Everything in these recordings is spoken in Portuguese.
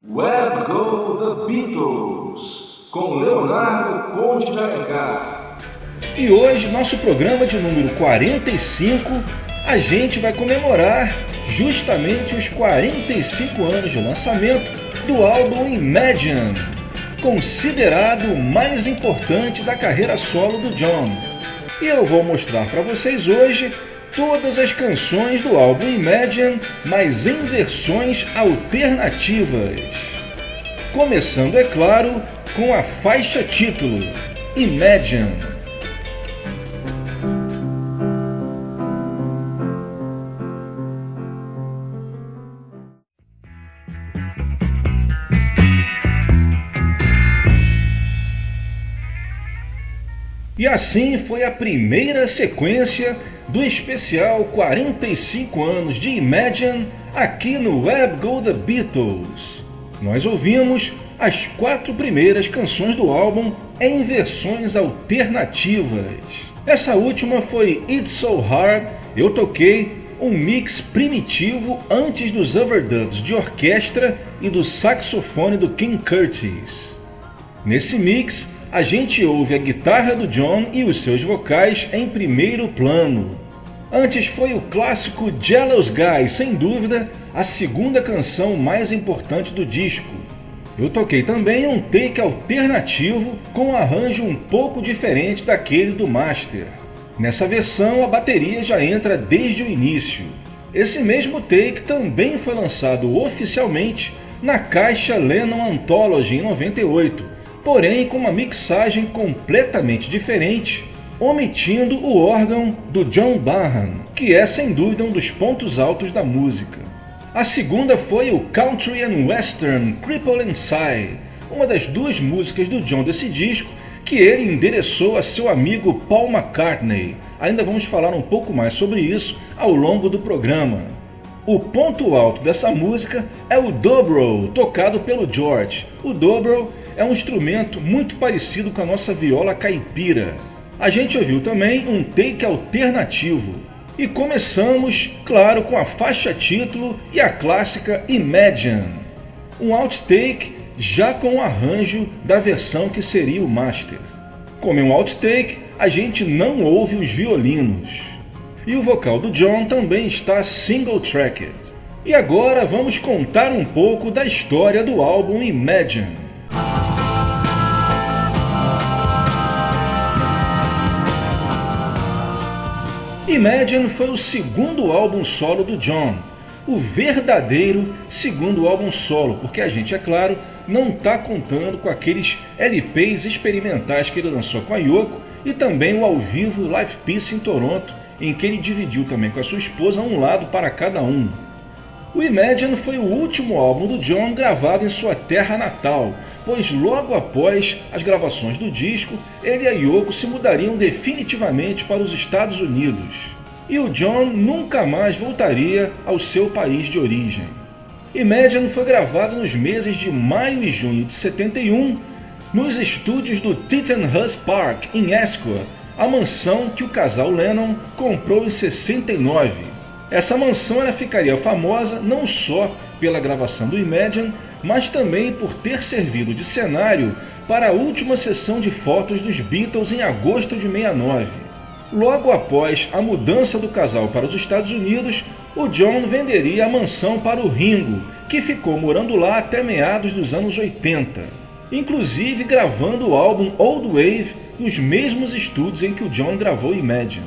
Where Go The Beatles, com Leonardo Conde de Alencar. E hoje, nosso programa de número 45, a gente vai comemorar justamente os 45 anos de lançamento do álbum Imagine, considerado o mais importante da carreira solo do John. E eu vou mostrar para vocês hoje todas as canções do álbum Imagine, mas em versões alternativas. Começando, é claro, com a faixa título, Imagine. E assim foi a primeira sequência do especial 45 anos de Imagine aqui no Where Go The Beatles. Nós ouvimos as 4 primeiras canções do álbum em versões alternativas. Essa última foi It's So Hard, eu toquei um mix primitivo antes dos overdubs de orquestra e do saxofone do King Curtis. Nesse mix, a gente ouve a guitarra do John e os seus vocais em primeiro plano. Antes foi o clássico Jealous Guy, sem dúvida, a segunda canção mais importante do disco. Eu toquei também um take alternativo com um arranjo um pouco diferente daquele do master. Nessa versão, a bateria já entra desde o início. Esse mesmo take também foi lançado oficialmente na caixa Lennon Anthology em 98, porém com uma mixagem completamente diferente, omitindo o órgão do John Bonham, que é sem dúvida um dos pontos altos da música. A segunda foi o Country and Western Cripple Inside, uma das 2 músicas do John desse disco que ele endereçou a seu amigo Paul McCartney. Ainda vamos falar um pouco mais sobre isso ao longo do programa. O ponto alto dessa música é o dobro, tocado pelo George. O dobro é um instrumento muito parecido com a nossa viola caipira. A gente ouviu também um take alternativo. E começamos, claro, com a faixa título e a clássica Imagine. Um outtake já com o arranjo da versão que seria o master. Como é um outtake, a gente não ouve os violinos. E o vocal do John também está single-tracked. E agora vamos contar um pouco da história do álbum Imagine. Imagine foi o segundo álbum solo do John, o verdadeiro segundo álbum solo, porque a gente, é claro, não está contando com aqueles LPs experimentais que ele lançou com a Yoko e também o ao vivo Live Peace em Toronto, em que ele dividiu também com a sua esposa um lado para cada um. O Imagine foi o último álbum do John gravado em sua terra natal, pois logo após as gravações do disco, ele e a Yoko se mudariam definitivamente para os Estados Unidos. E o John nunca mais voltaria ao seu país de origem. Imagine foi gravado nos meses de maio e junho de 71, nos estúdios do Tittenhurst Park, em Ascot, a mansão que o casal Lennon comprou em 69. Essa mansão ela ficaria famosa não só pela gravação do Imagine, mas também por ter servido de cenário para a última sessão de fotos dos Beatles em agosto de 69. Logo após a mudança do casal para os Estados Unidos, o John venderia a mansão para o Ringo, que ficou morando lá até meados dos anos 80, inclusive gravando o álbum Old Wave nos mesmos estúdios em que o John gravou Imagine.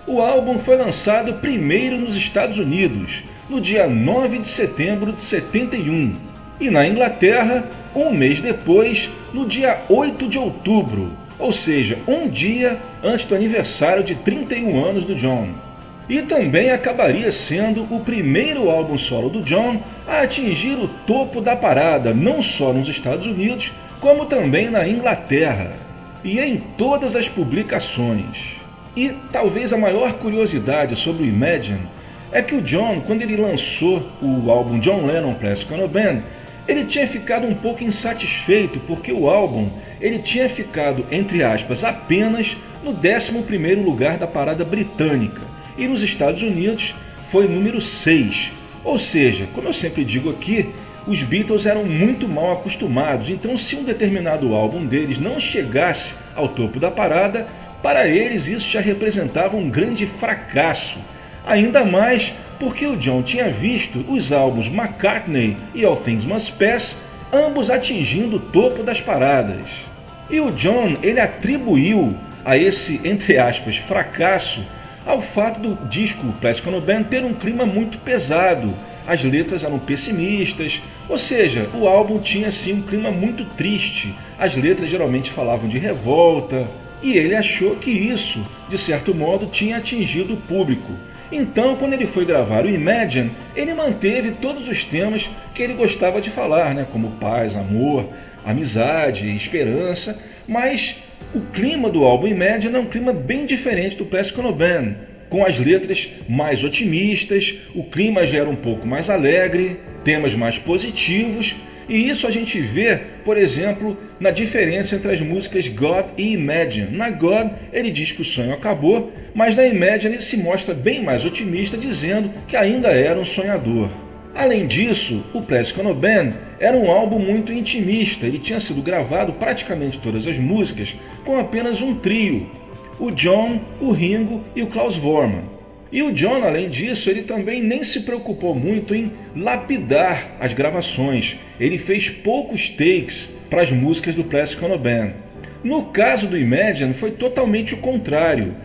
O álbum foi lançado primeiro nos Estados Unidos, no dia 9 de setembro de 71, e na Inglaterra, um mês depois, no dia 8 de outubro, ou seja, um dia antes do aniversário de 31 anos do John. E também acabaria sendo o primeiro álbum solo do John a atingir o topo da parada, não só nos Estados Unidos, como também na Inglaterra, e em todas as publicações. E talvez a maior curiosidade sobre o Imagine é que o John, quando ele lançou o álbum John Lennon Plastic Ono Band, ele tinha ficado um pouco insatisfeito porque o álbum ele tinha ficado, entre aspas, apenas no 11º lugar da parada britânica e nos Estados Unidos foi número 6. Ou seja, como eu sempre digo aqui, os Beatles eram muito mal acostumados, então se um determinado álbum deles não chegasse ao topo da parada, para eles isso já representava um grande fracasso. Ainda mais porque o John tinha visto os álbuns McCartney e All Things Must Pass, ambos atingindo o topo das paradas. E o John, ele atribuiu a esse, entre aspas, fracasso ao fato do disco Plastic Ono Band ter um clima muito pesado. As letras eram pessimistas, ou seja, o álbum tinha assim um clima muito triste. As letras geralmente falavam de revolta, e ele achou que isso, de certo modo, tinha atingido o público. Então, quando ele foi gravar o Imagine, ele manteve todos os temas que ele gostava de falar, como paz, amor, amizade, esperança, mas o clima do álbum Imagine é um clima bem diferente do Plastic Ono Band, com as letras mais otimistas, o clima já era um pouco mais alegre, temas mais positivos, e isso a gente vê, por exemplo, na diferença entre as músicas God e Imagine. Na God, ele diz que o sonho acabou, mas na Imagine ele se mostra bem mais otimista, dizendo que ainda era um sonhador. Além disso, o Plastic Ono Band era um álbum muito intimista, ele tinha sido gravado praticamente todas as músicas com apenas um trio, o John, o Ringo e o Klaus Voormann. E o John, além disso, ele também nem se preocupou muito em lapidar as gravações. Ele fez poucos takes para as músicas do Plastic Ono Band. No caso do Imagine, foi totalmente o contrário.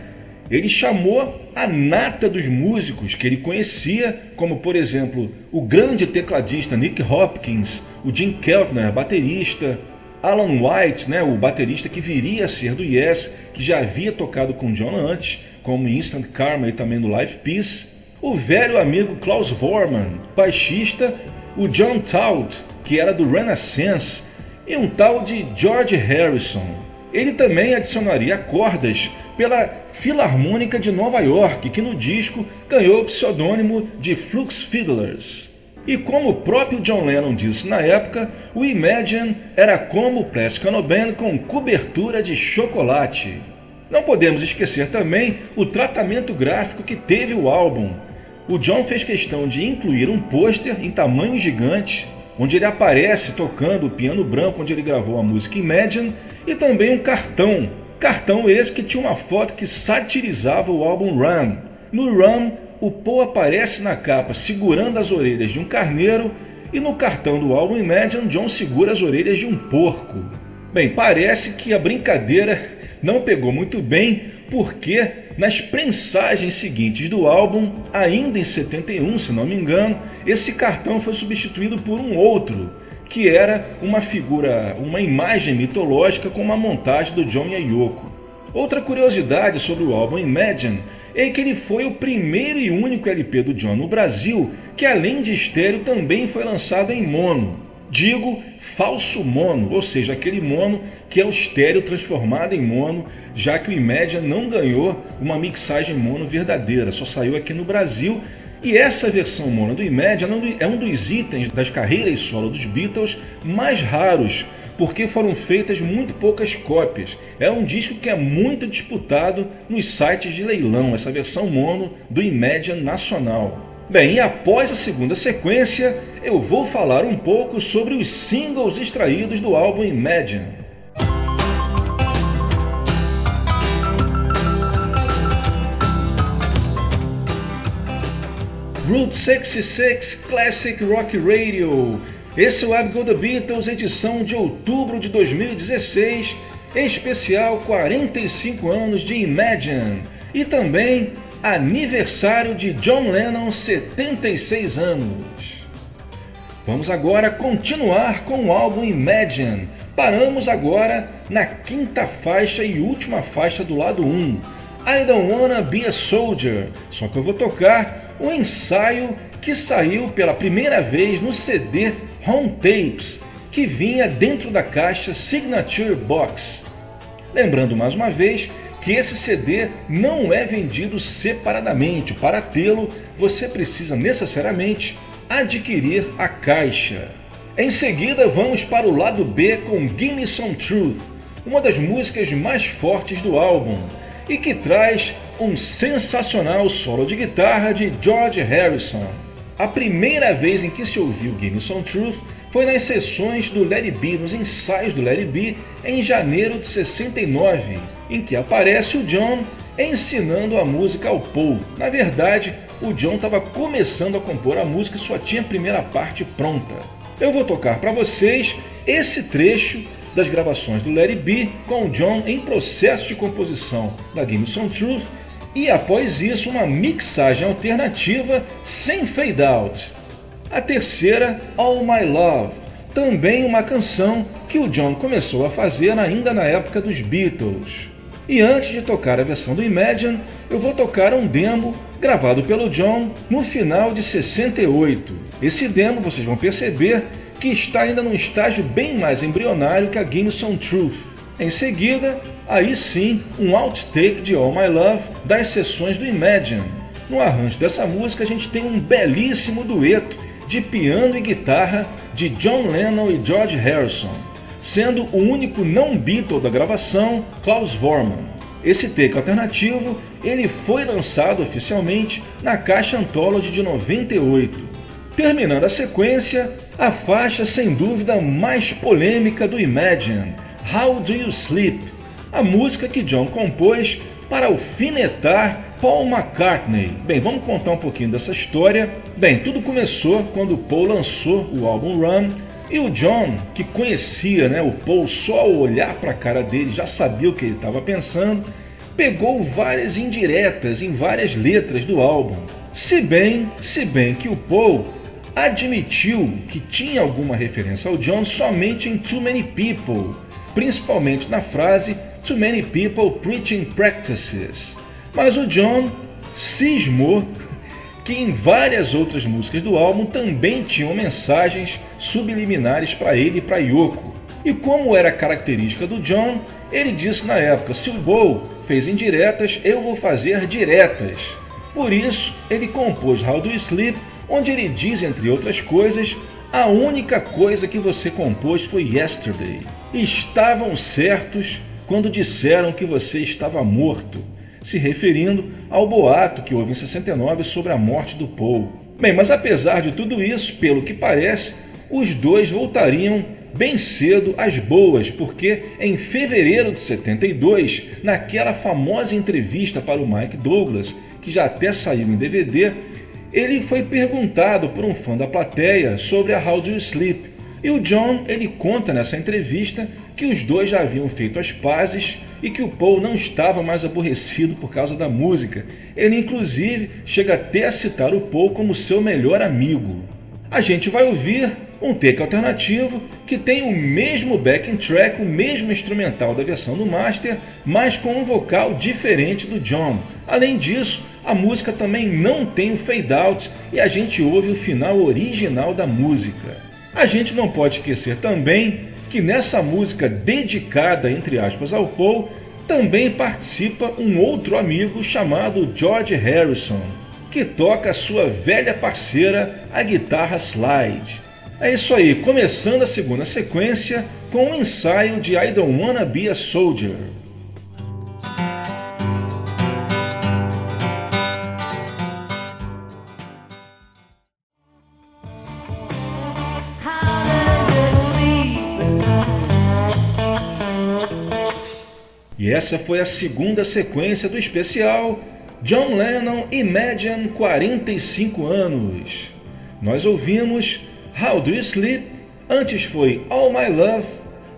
Ele chamou a nata dos músicos que ele conhecia, como por exemplo o grande tecladista Nick Hopkins, o Jim Keltner, baterista, Alan White, o baterista que viria a ser do Yes, que já havia tocado com John antes, como Instant Karma e também no Live Peace, o velho amigo Klaus Voormann, baixista, o John Taut, que era do Renaissance, e um tal de George Harrison. Ele também adicionaria cordas pela Filarmônica de Nova York, que no disco ganhou o pseudônimo de Flux Fiddlers. E como o próprio John Lennon disse na época, o Imagine era como o Plastic Ono Band com cobertura de chocolate. Não podemos esquecer também o tratamento gráfico que teve o álbum. O John fez questão de incluir um pôster em tamanho gigante, onde ele aparece tocando o piano branco onde ele gravou a música Imagine, e também um cartão esse que tinha uma foto que satirizava o álbum Ram. No Ram, o Paul aparece na capa segurando as orelhas de um carneiro, e no cartão do álbum Imagine, John segura as orelhas de um porco. Bem, parece que a brincadeira não pegou muito bem, porque nas prensagens seguintes do álbum, ainda em 71, se não me engano, esse cartão foi substituído por um outro, que era uma imagem mitológica com uma montagem do John e a Yoko. Outra curiosidade sobre o álbum Imagine é que ele foi o primeiro e único LP do John no Brasil que, além de estéreo, também foi lançado em mono. Digo falso mono, ou seja, aquele mono que é o estéreo transformado em mono, já que o Imagine não ganhou uma mixagem mono verdadeira, só saiu aqui no Brasil. E essa versão mono do Imagine é um dos itens das carreiras solo dos Beatles mais raros, porque foram feitas muito poucas cópias. É um disco que é muito disputado nos sites de leilão, essa versão mono do Imagine nacional. Bem, e após a segunda sequência, eu vou falar um pouco sobre os singles extraídos do álbum Imagine. Route 66 Classic Rock Radio. Esse é o Web Go The Beatles, edição de outubro de 2016, especial 45 anos de Imagine e também aniversário de John Lennon, 76 anos. Vamos agora continuar com o álbum Imagine. Paramos agora na quinta faixa e última faixa do lado 1, I Don't Wanna Be a Soldier, só que eu vou tocar um ensaio que saiu pela primeira vez no CD Home Tapes, que vinha dentro da caixa Signature Box. Lembrando mais uma vez que esse CD não é vendido separadamente. Para tê-lo, você precisa necessariamente adquirir a caixa. Em seguida, vamos para o lado B com Gimme Some Truth, uma das músicas mais fortes do álbum, e que traz um sensacional solo de guitarra de George Harrison. A primeira vez em que se ouviu Give Me Some Truth foi nas sessões do Let It Be, nos ensaios do Let It Be, em janeiro de 69, em que aparece o John ensinando a música ao Paul. Na verdade, o John estava começando a compor a música e só tinha a primeira parte pronta. Eu vou tocar para vocês esse trecho das gravações do Let It Be com o John em processo de composição da Give Me Some Truth e após isso uma mixagem alternativa sem fade out. A terceira, All My Love, também uma canção que o John começou a fazer ainda na época dos Beatles. E antes de tocar a versão do Imagine, eu vou tocar um demo gravado pelo John no final de 68. Esse demo, vocês vão perceber, que está ainda num estágio bem mais embrionário que a Give Me Some Truth. Em seguida, aí sim, um outtake de All My Love das sessões do Imagine. No arranjo dessa música a gente tem um belíssimo dueto de piano e guitarra de John Lennon e George Harrison, sendo o único não Beatle da gravação Klaus Voormann. Esse take alternativo ele foi lançado oficialmente na caixa Anthology de 98. Terminando a sequência, a faixa sem dúvida mais polêmica do Imagine, How Do You Sleep, a música que John compôs para alfinetar Paul McCartney. Bem, vamos contar um pouquinho dessa história. Bem, tudo começou quando Paul lançou o álbum Run e o John, que conhecia o Paul só ao olhar para a cara dele, já sabia o que ele estava pensando, pegou várias indiretas em várias letras do álbum. Se bem que o Paul admitiu que tinha alguma referência ao John somente em Too Many People, principalmente na frase Too Many People Preaching Practices. Mas o John cismou que em várias outras músicas do álbum também tinham mensagens subliminares para ele e para Yoko. E como era característica do John, ele disse na época, se o Paul fez indiretas, eu vou fazer diretas. Por isso, ele compôs How Do You Sleep, onde ele diz, entre outras coisas, a única coisa que você compôs foi Yesterday. Estavam certos quando disseram que você estava morto, se referindo ao boato que houve em 69 sobre a morte do Paul. Bem, mas apesar de tudo isso, pelo que parece, os dois voltariam bem cedo às boas, porque em fevereiro de 72, naquela famosa entrevista para o Mike Douglas, que já até saiu em DVD, ele foi perguntado por um fã da plateia sobre a How Do You Sleep. E o John ele conta nessa entrevista que os dois já haviam feito as pazes e que o Paul não estava mais aborrecido por causa da música. Ele inclusive chega até a citar o Paul como seu melhor amigo. A gente vai ouvir um take alternativo que tem o mesmo backing track, o mesmo instrumental da versão do master, mas com um vocal diferente do John. Além disso, a música também não tem o fade out e a gente ouve o final original da música. A gente não pode esquecer também que nessa música dedicada, entre aspas, ao Paul, também participa um outro amigo chamado George Harrison, que toca a sua velha parceira, a guitarra slide. É isso aí, começando a segunda sequência com o ensaio de I Don't Wanna Be a Soldier. E essa foi a segunda sequência do especial John Lennon Imagine 45 anos. Nós ouvimos How Do You Sleep, antes foi All My Love,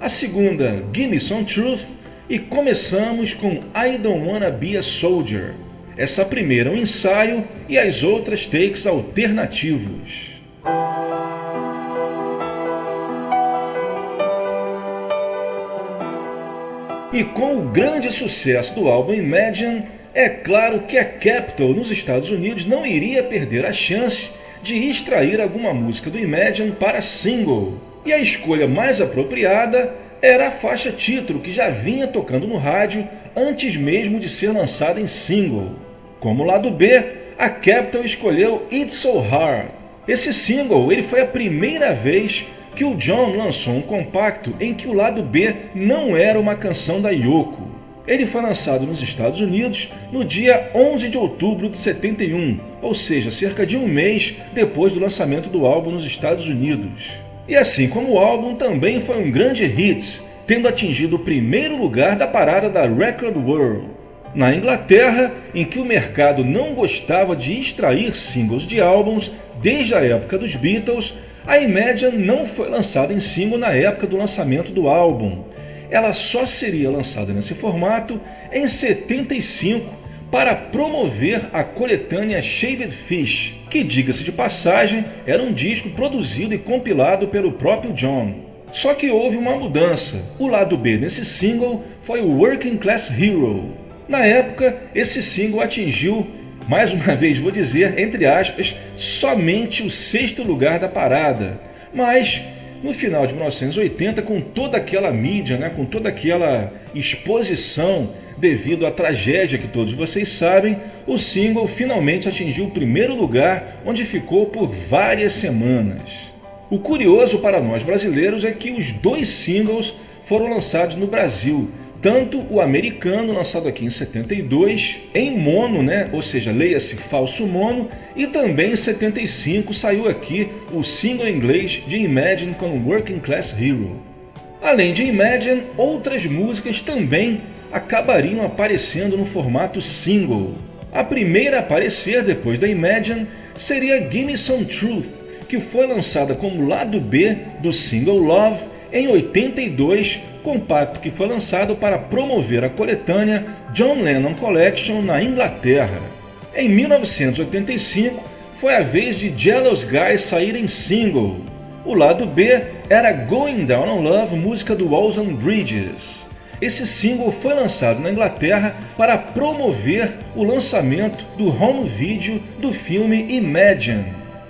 a segunda Give Me Some Truth e começamos com I Don't Wanna Be a Soldier. Essa primeira é um ensaio e as outras takes alternativos. E com o grande sucesso do álbum Imagine, é claro que a Capitol nos Estados Unidos não iria perder a chance de extrair alguma música do Imagine para single. E a escolha mais apropriada era a faixa título, que já vinha tocando no rádio antes mesmo de ser lançada em single. Como lado B, a Capitol escolheu It's So Hard. Esse single ele foi a primeira vez que o John lançou um compacto em que o lado B não era uma canção da Yoko. Ele foi lançado nos Estados Unidos no dia 11 de outubro de 71, ou seja, cerca de um mês depois do lançamento do álbum nos Estados Unidos. E assim como o álbum, também foi um grande hit, tendo atingido o primeiro lugar da parada da Record World. Na Inglaterra, em que o mercado não gostava de extrair singles de álbuns desde a época dos Beatles, a Imagine não foi lançada em single na época do lançamento do álbum. Ela só seria lançada nesse formato em 75 para promover a coletânea Shaved Fish, que, diga-se de passagem, era um disco produzido e compilado pelo próprio John. Só que houve uma mudança. O lado B desse single foi o Working Class Hero. Na época, esse single atingiu, mais uma vez vou dizer, entre aspas, somente o 6º lugar da parada. Mas no final de 1980, com toda aquela mídia, com toda aquela exposição devido à tragédia que todos vocês sabem, o single finalmente atingiu o 1º lugar, onde ficou por várias semanas. O curioso para nós brasileiros é que os 2 singles foram lançados no Brasil, tanto o americano, lançado aqui em 72, em mono, ou seja, leia-se falso mono, e também em 75 saiu aqui o single em inglês de Imagine com Working Class Hero. Além de Imagine, outras músicas também acabariam aparecendo no formato single. A primeira a aparecer depois da Imagine seria Gimme Some Truth, que foi lançada como lado B do single Love em 82, compacto que foi lançado para promover a coletânea John Lennon Collection na Inglaterra. Em 1985, foi a vez de Jealous Guy sair em single. O lado B era Going Down on Love, música do Walls and Bridges. Esse single foi lançado na Inglaterra para promover o lançamento do home video do filme Imagine.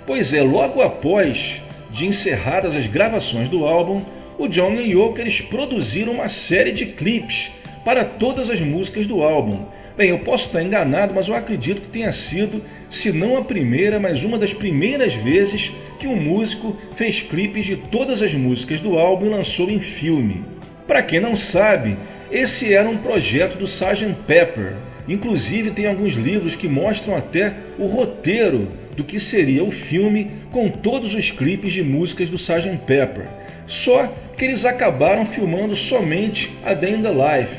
Pois é, logo após de encerradas as gravações do álbum, o John e Yoko eles produziram uma série de clipes para todas as músicas do álbum. Bem, eu posso estar enganado, mas eu acredito que tenha sido, se não a primeira, mas uma das primeiras vezes que um músico fez clipes de todas as músicas do álbum e lançou em filme. Para quem não sabe, esse era um projeto do Sgt. Pepper. Inclusive tem alguns livros que mostram até o roteiro do que seria o filme com todos os clipes de músicas do Sgt. Pepper. Só que eles acabaram filmando somente a Day in the Life,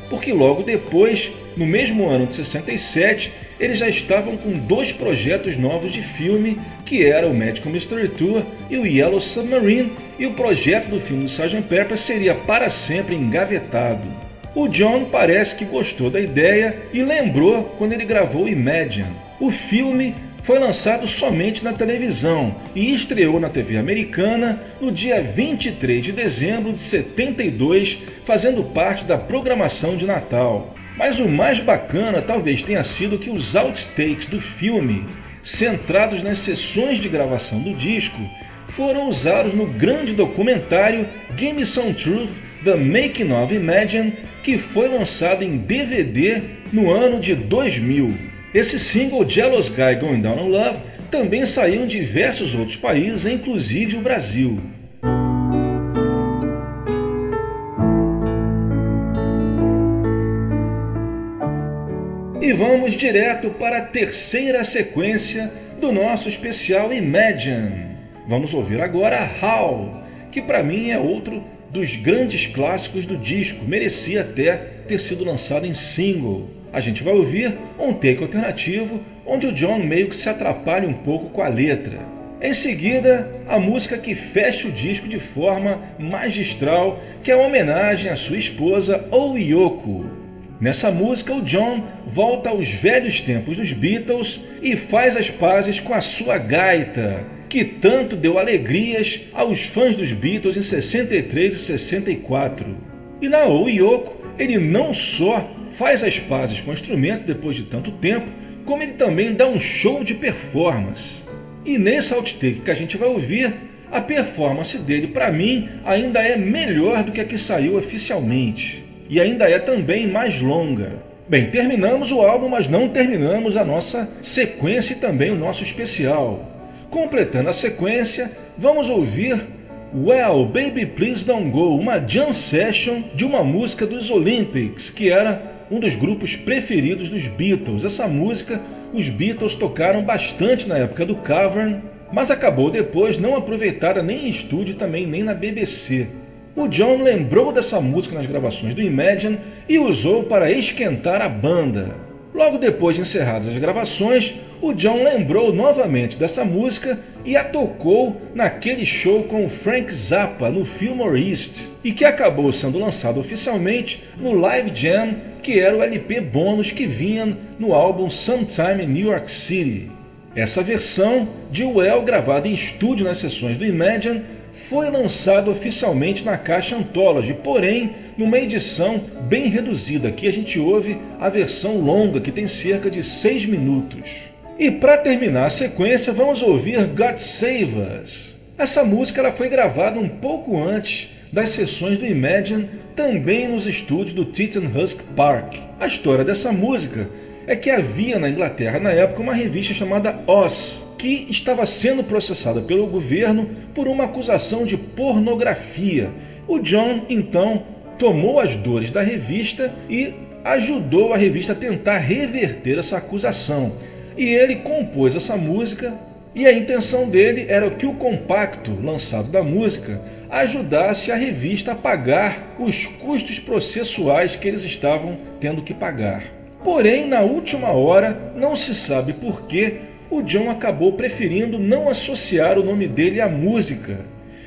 porque logo depois, no mesmo ano de 67, eles já estavam com 2 projetos novos de filme, que era o Magical Mystery Tour e o Yellow Submarine, e o projeto do filme do Sgt. Pepper seria para sempre engavetado. O John parece que gostou da ideia e lembrou quando ele gravou Imagine. O filme foi lançado somente na televisão e estreou na TV americana no dia 23 de dezembro de 72, fazendo parte da programação de Natal. Mas o mais bacana talvez tenha sido que os outtakes do filme, centrados nas sessões de gravação do disco, foram usados no grande documentário Gimme Some Truth, The Making of Imagine, que foi lançado em DVD no ano de 2000. Esse single Jealous Guy Going Down on Love também saiu em diversos outros países, inclusive o Brasil. E vamos direto para a terceira sequência do nosso especial Imagine. Vamos ouvir agora How, que para mim é outro dos grandes clássicos do disco, merecia até ter sido lançado em single. A gente vai ouvir um take alternativo, onde o John meio que se atrapalha um pouco com a letra. Em seguida, a música que fecha o disco de forma magistral, que é uma homenagem à sua esposa, Yoko. Nessa música, o John volta aos velhos tempos dos Beatles e faz as pazes com a sua gaita, que tanto deu alegrias aos fãs dos Beatles em 63 e 64. E na Yoko, ele não só faz as pazes com o instrumento depois de tanto tempo, como ele também dá um show de performance. E nesse outtake que a gente vai ouvir, a performance dele, para mim, ainda é melhor do que a que saiu oficialmente. E ainda é também mais longa. Bem, terminamos o álbum, mas não terminamos a nossa sequência e também o nosso especial. Completando a sequência, vamos ouvir Well, Baby Please Don't Go, uma jam session de uma música dos Olympics, que era um dos grupos preferidos dos Beatles. Essa música os Beatles tocaram bastante na época do Cavern, mas acabou depois não aproveitada nem em estúdio também nem na BBC. O John lembrou dessa música nas gravações do Imagine e usou para esquentar a banda. Logo depois de encerradas as gravações, o John lembrou novamente dessa música e a tocou naquele show com o Frank Zappa no Fillmore East, e que acabou sendo lançado oficialmente no Live Jam, que era o LP bônus que vinha no álbum Sometime in New York City. Essa versão de Well, gravada em estúdio nas sessões do Imagine, foi lançado oficialmente na caixa Anthology, porém numa edição bem reduzida. Aqui a gente ouve a versão longa, que tem cerca de 6 minutos. E para terminar a sequência, vamos ouvir God Save Us. Essa música ela foi gravada um pouco antes das sessões do Imagine, também nos estúdios do Tittenhurst Park. A história dessa música é que havia na Inglaterra na época uma revista chamada Oz, que estava sendo processada pelo governo por uma acusação de pornografia. O John, então, tomou as dores da revista e ajudou a revista a tentar reverter essa acusação. E ele compôs essa música, e a intenção dele era que o compacto lançado da música ajudasse a revista a pagar os custos processuais que eles estavam tendo que pagar. Porém, na última hora, não se sabe por que, o John acabou preferindo não associar o nome dele à música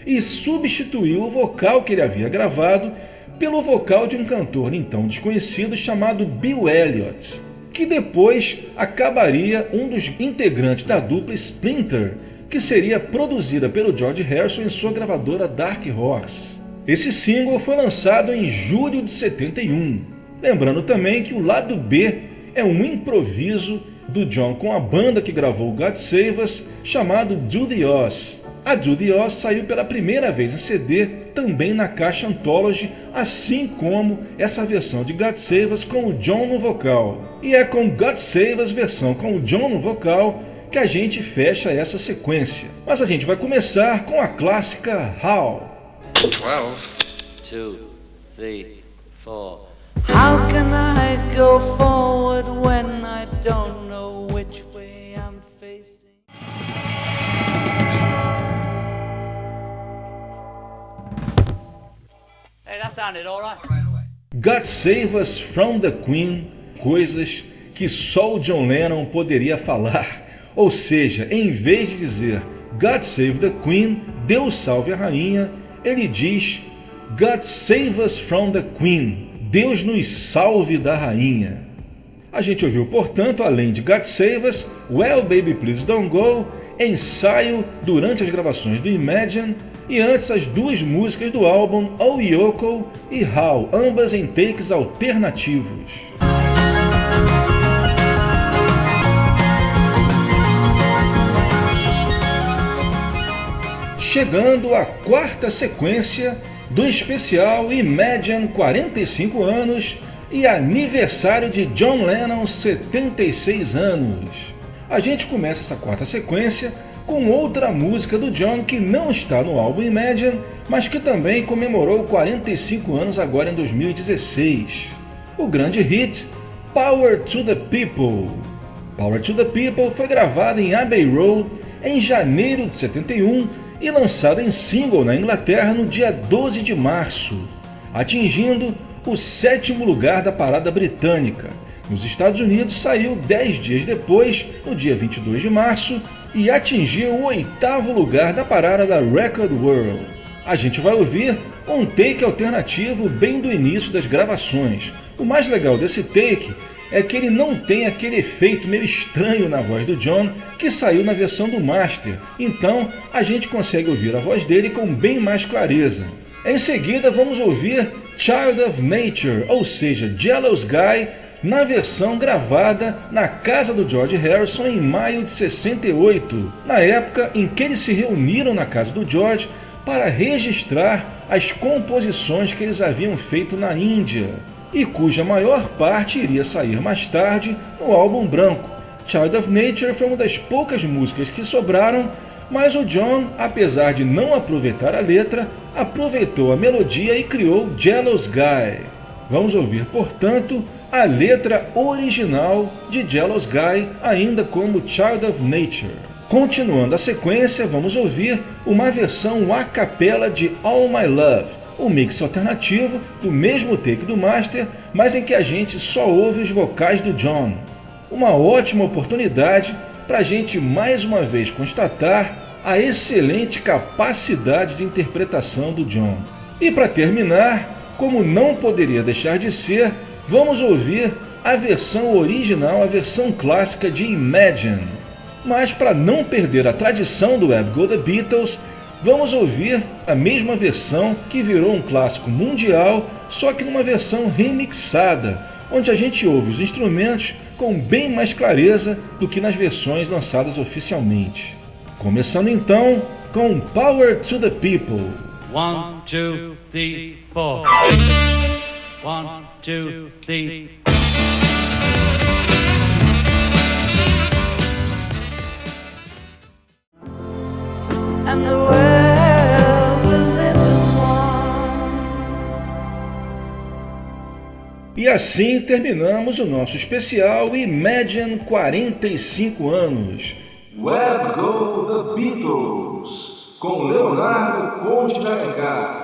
e substituiu o vocal que ele havia gravado pelo vocal de um cantor então desconhecido chamado Bill Elliott, que depois acabaria um dos integrantes da dupla Splinter, que seria produzida pelo George Harrison em sua gravadora Dark Horse. Esse single foi lançado em julho de 71. Lembrando também que o lado B é um improviso do John com a banda que gravou God Save Us, chamado Do The Oz. A Do The Oz saiu pela primeira vez em CD, também na caixa Anthology, assim como essa versão de God Save Us com o John no vocal. E é com God Save Us versão com o John no vocal que a gente fecha essa sequência. Mas a gente vai começar com a clássica How. 12, 2, 3, 4. How can I go forward when I don't know which way I'm facing? Hey, that sounded all right. God Save Us from the Queen, coisas que só o John Lennon poderia falar. Ou seja, em vez de dizer God Save the Queen, Deus salve a rainha, ele diz God Save Us from the Queen, Deus nos salve da rainha. A gente ouviu, portanto, além de God Save Us, Well Baby Please Don't Go, Ensaio durante as gravações do Imagine, e antes as duas músicas do álbum Oh Yoko e How, ambas em takes alternativos. Chegando à quarta sequência do especial Imagine 45 anos e aniversário de John Lennon 76 anos. A gente começa essa quarta sequência com outra música do John que não está no álbum Imagine, mas que também comemorou 45 anos agora em 2016. O grande hit Power to the People. Power to the People foi gravado em Abbey Road em janeiro de 71 e lançado em single na Inglaterra no dia 12 de março, atingindo o 7º lugar da parada britânica. Nos Estados Unidos saiu 10 dias depois, no dia 22 de março, e atingiu o 8º lugar da parada da Record World. A gente vai ouvir um take alternativo bem do início das gravações. O mais legal desse take é que ele não tem aquele efeito meio estranho na voz do John que saiu na versão do Master, então a gente consegue ouvir a voz dele com bem mais clareza. Em seguida vamos ouvir Child of Nature, ou seja, Jealous Guy, na versão gravada na casa do George Harrison em maio de 68, na época em que eles se reuniram na casa do George para registrar as composições que eles haviam feito na Índia, e cuja maior parte iria sair mais tarde no álbum branco. Child of Nature foi uma das poucas músicas que sobraram Mas o John, apesar de não aproveitar a letra, aproveitou a melodia e criou Jealous Guy. Vamos ouvir, portanto, a letra original de Jealous Guy, ainda como Child of Nature. Continuando a sequência, vamos ouvir uma versão a capela de All My Love, um mix alternativo do mesmo take do master, mas em que a gente só ouve os vocais do John. Uma ótima oportunidade para a gente mais uma vez constatar a excelente capacidade de interpretação do John. E para terminar, como não poderia deixar de ser, vamos ouvir a versão original, a versão clássica de Imagine. Mas para não perder a tradição do Web Go The Beatles, vamos ouvir a mesma versão que virou um clássico mundial, só que numa versão remixada, onde a gente ouve os instrumentos com bem mais clareza do que nas versões lançadas oficialmente. Começando então com Power to the People. 1, 2, 3, 4. 1, 2, 3. And the world will live as one. E assim terminamos o nosso especial Imagine 45 anos. Web Go The Beatles, com Leonardo Conde de Alencar.